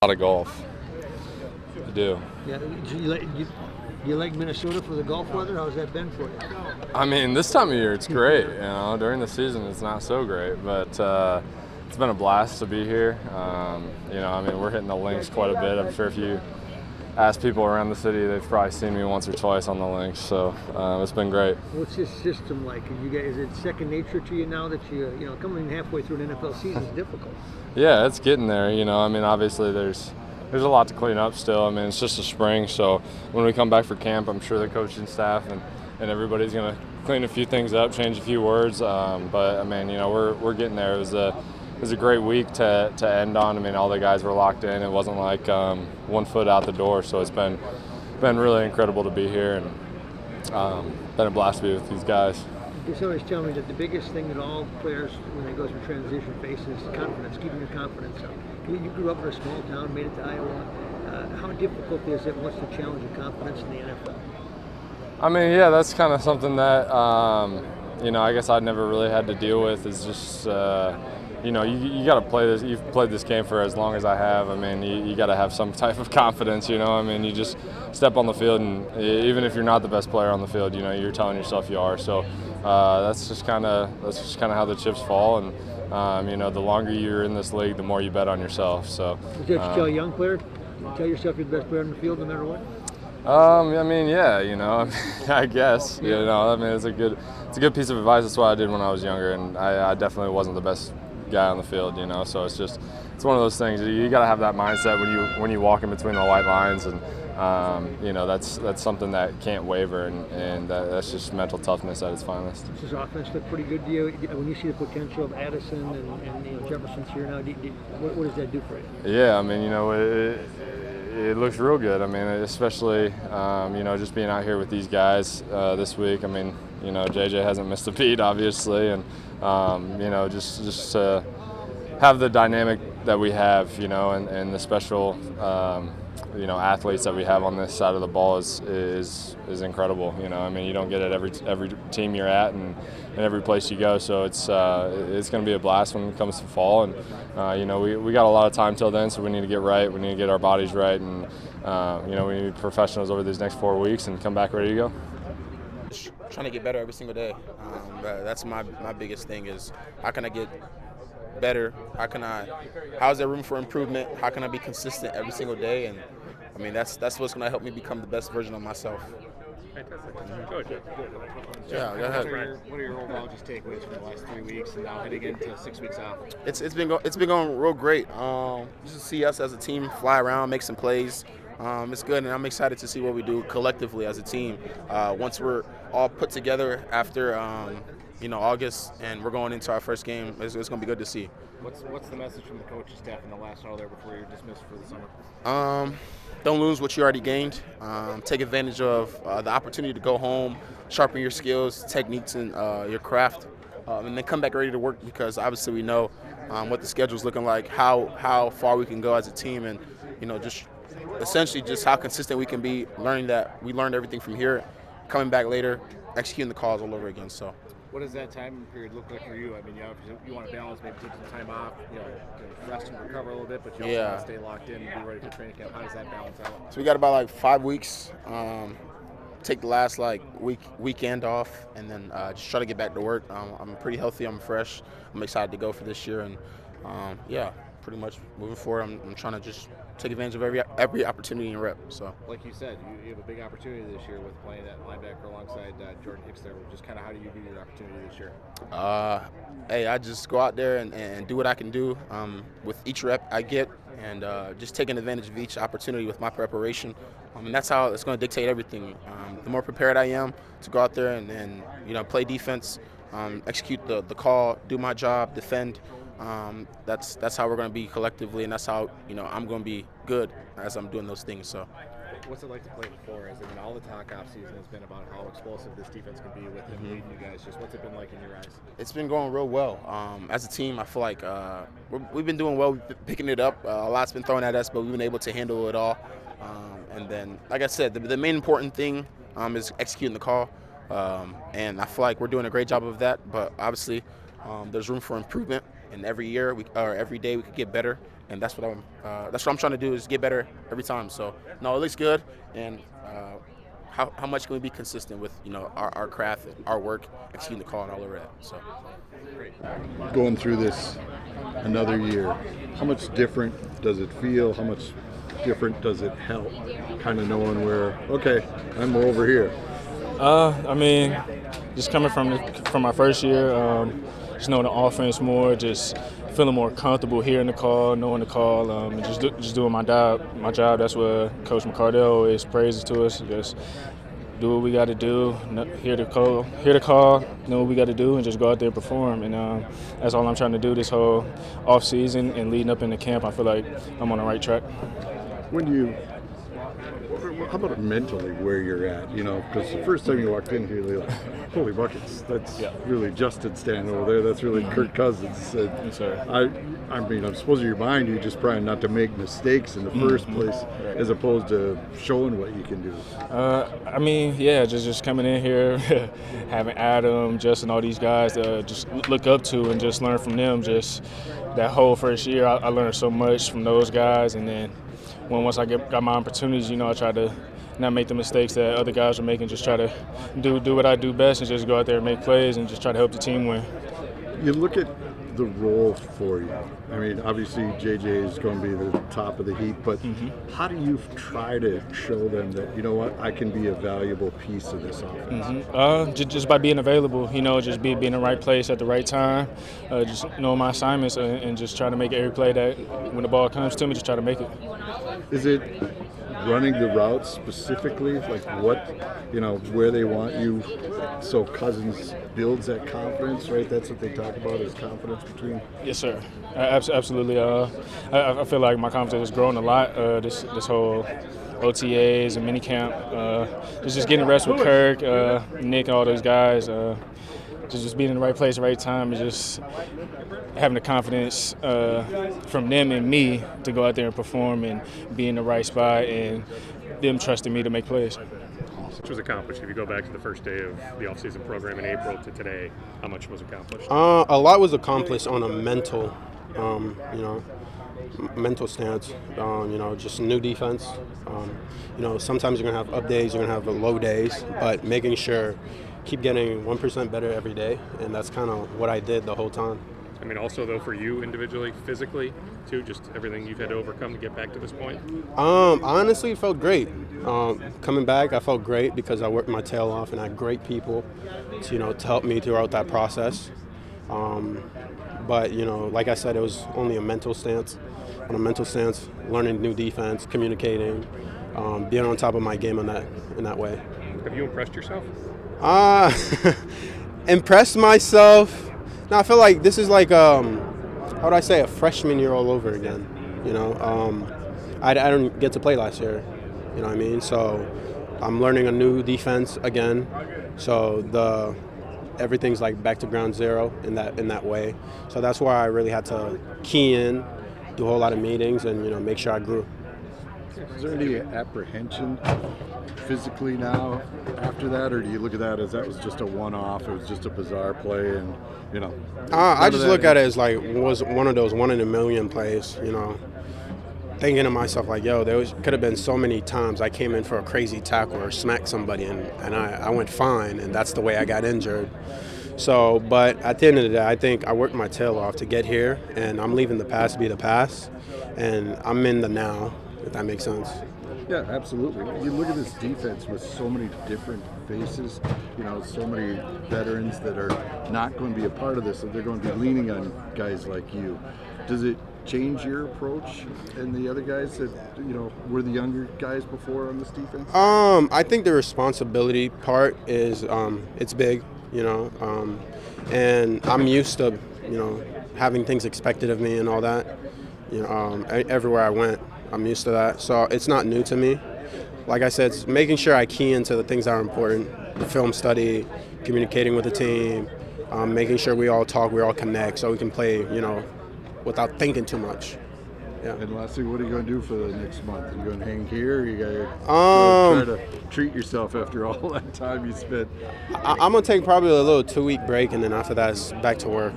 A lot of golf. I do. Yeah, do you like Minnesota for the golf weather? How's that been for you? I mean, this time of year it's great. During the season it's not so great, but it's been a blast to be here. We're hitting the links quite a bit. I'm sure if you ask people around the city, they've probably seen me once or twice on the links. So it's been great. What's this system like? Is it second nature to you now that you coming halfway through an NFL season is difficult? Yeah, it's getting there. Obviously there's a lot to clean up still. I mean, it's just a spring, so when we come back for camp, I'm sure the coaching staff and everybody's going to clean a few things up, change a few words. But I mean, we're getting there. It was a great week to end on. I mean, all the guys were locked in. It wasn't like 1 foot out the door. So it's been really incredible to be here, and been a blast to be with these guys. You always tell me that the biggest thing that all players, when they go through transition, face is confidence, keeping your confidence up. You grew up in a small town, made it to Iowa. How difficult is it? What's the challenge of confidence in the NFL? I mean, yeah, that's kind of something that I guess I never really had to deal with. Is just you got to play this. You've played this game for as long as I have. I mean, you got to have some type of confidence. You just step on the field, and even if you're not the best player on the field, you're telling yourself you are. So that's just kind of how the chips fall. And the longer you're in this league, the more you bet on yourself. So. Is that what you tell a young player? You tell yourself you're the best player on the field, no matter what. I guess. It's a good piece of advice. That's what I did when I was younger, and I definitely wasn't the best guy on the field. So it's one of those things. You got to have that mindset when you walk in between the white lines, and that's something that can't waver, and that's just mental toughness at its finest. Does this offense look pretty good to you? When you see the potential of Addison and Jefferson's here now, what does that do for you? Yeah, I mean, it looks real good. I mean, especially, just being out here with these guys this week. I mean, JJ hasn't missed a beat, obviously, and, just to have the dynamic that we have, and the special, athletes that we have on this side of the ball is incredible. You don't get it every team you're at and every place you go. So it's going to be a blast when it comes to fall. And we got a lot of time till then, so we need to get right. We need to get our bodies right, and we need to be professionals over these next 4 weeks and come back ready to go. Just trying to get better every single day. That's my biggest thing is how can I get better? How is there room for improvement? How can I be consistent every single day? And I mean, that's what's going to help me become the best version of myself. Fantastic. Yeah, go ahead. What are your overall just takeaways from the last 3 weeks and now heading into 6 weeks out? It's been going real great. Just to see us as a team fly around, make some plays. It's good, and I'm excited to see what we do collectively as a team. Once we're all put together after August, and we're going into our first game, it's going to be good to see. What's the message from the coaching staff in the last hour there before you're dismissed for the summer? Don't lose what you already gained. Take advantage of the opportunity to go home, sharpen your skills, techniques, and your craft, and then come back ready to work, because obviously we know what the schedule's looking like, how far we can go as a team, and just essentially just how consistent we can be, learning that we learned everything from here, coming back later, executing the calls all over again. So. What does that time period look like for you? I mean, you want to balance, maybe take some time off, to rest and recover a little bit, but you also want to stay locked in and be ready for training camp. How does that balance out? So we got about 5 weeks. Take the last weekend off, and then just try to get back to work. I'm pretty healthy. I'm fresh. I'm excited to go for this year, and pretty much moving forward. I'm trying to just take advantage of every opportunity and rep. So, like you said, you have a big opportunity this year with playing that linebacker alongside Jordan Hicks there. Just kind of how do you view your opportunity this year? I just go out there and do what I can do with each rep I get, and just taking advantage of each opportunity with my preparation. And that's how it's going to dictate everything. The more prepared I am to go out there and play defense, execute the call, do my job, defend. That's how we're going to be collectively, and that's how I'm going to be good as I'm doing those things. So, what's it like to play with Flores? I mean, all the talk off season has been about how explosive this defense can be with him leading you guys. Just what's it been like in your eyes? It's been going real well. As a team, I feel like we've been doing well. We've been picking it up. A lot's been thrown at us, but we've been able to handle it all. And then, like I said, the main important thing is executing the call. And I feel like we're doing a great job of that. But obviously, there's room for improvement. And every day we could get better. and that's what I'm trying to do is get better every time. So no, it looks good, and how much can we be consistent with our craft, our work, executing the call, and all of that. So going through this another year, how much different does it feel? How much different does it help? Kind of knowing where, okay, I'm over here. I mean, just coming from my first year, just knowing the offense more, just feeling more comfortable hearing the call, knowing the call, and just doing my job. That's what Coach McCardell always praises to us. Just do what we got to do, hear the call, know what we got to do, and just go out there and perform. And that's all I'm trying to do this whole off season and leading up into camp. I feel like I'm on the right track. How about mentally where you're at? Because the first time you walked in here, you're like, holy buckets, that's really Justin standing over there. That's really Kirk Cousins. Yes, sir. I mean, I'm supposed in your mind, you're just trying not to make mistakes in the first place, as opposed to showing what you can do. I mean, yeah, just coming in here, having Adam, Justin, all these guys just look up to and just learn from them. Just that whole first year, I learned so much from those guys, and then once I got my opportunities, I try to not make the mistakes that other guys are making, just try to do what I do best and just go out there and make plays and just try to help the team win. You look at the role for you. I mean, obviously JJ is going to be the top of the heap, but how do you try to show them that, I can be a valuable piece of this offense? Just by being available, just be in the right place at the right time, just know my assignments and just try to make every play that when the ball comes to me, just try to make it. Is it running the routes specifically, like what, where they want you, so Cousins builds that confidence, right? That's what they talk about, is confidence between. Yes, sir. Absolutely. I feel like my confidence has grown a lot this whole OTAs and minicamp. Just getting rest with Kirk, Nick, and all those guys. Just being in the right place at the right time and just having the confidence from them and me to go out there and perform and be in the right spot and them trusting me to make plays. Much was accomplished? If you go back to the first day of the offseason program in April to today, how much was accomplished? A lot was accomplished on a mental, mental stance. Just new defense. Sometimes you're gonna have up days, you're gonna have low days, but making sure keep getting 1% better every day, and that's kind of what I did the whole time. I mean, also though for you individually, physically too, just everything you've had to overcome to get back to this point. Honestly, it felt great. Coming back, I felt great because I worked my tail off and I had great people to help me throughout that process. But like I said, it was only a mental stance. On a mental stance, learning new defense, communicating, being on top of my game in that way. Have you impressed yourself? Impressed myself. No, I feel like this is like how would I say, a freshman year all over again. I didn't get to play last year. You know what I mean? So I'm learning a new defense again. So everything's like back to ground zero in that way. So that's why I really had to key in, do a whole lot of meetings, and make sure I grew. Is there any apprehension physically now after that, or do you look at that as that was just a one-off, it was just a bizarre play, and I just look at it as like was one of those 1 in a million plays, thinking to myself like, there could have been so many times I came in for a crazy tackle or smacked somebody and I went fine, and that's the way I got injured. So, but at the end of the day, I think I worked my tail off to get here, and I'm leaving the past to be the past, and I'm in the now, if that makes sense. Yeah, absolutely. You look at this defense with so many different faces, so many veterans that are not going to be a part of this, and they're going to be leaning on guys like you. Does it change your approach and the other guys that, were the younger guys before on this defense? I think the responsibility part is, it's big, and I'm used to, having things expected of me and all that. Everywhere I went, I'm used to that. So it's not new to me. Like I said, it's making sure I key into the things that are important, film study, communicating with the team, making sure we all talk, we all connect, so we can play, without thinking too much. Yeah. And lastly, what are you going to do for the next month? Are you going to hang here? Or you got to try to treat yourself after all that time you spent? I'm going to take probably a little 2-week break, and then after that, it's back to work.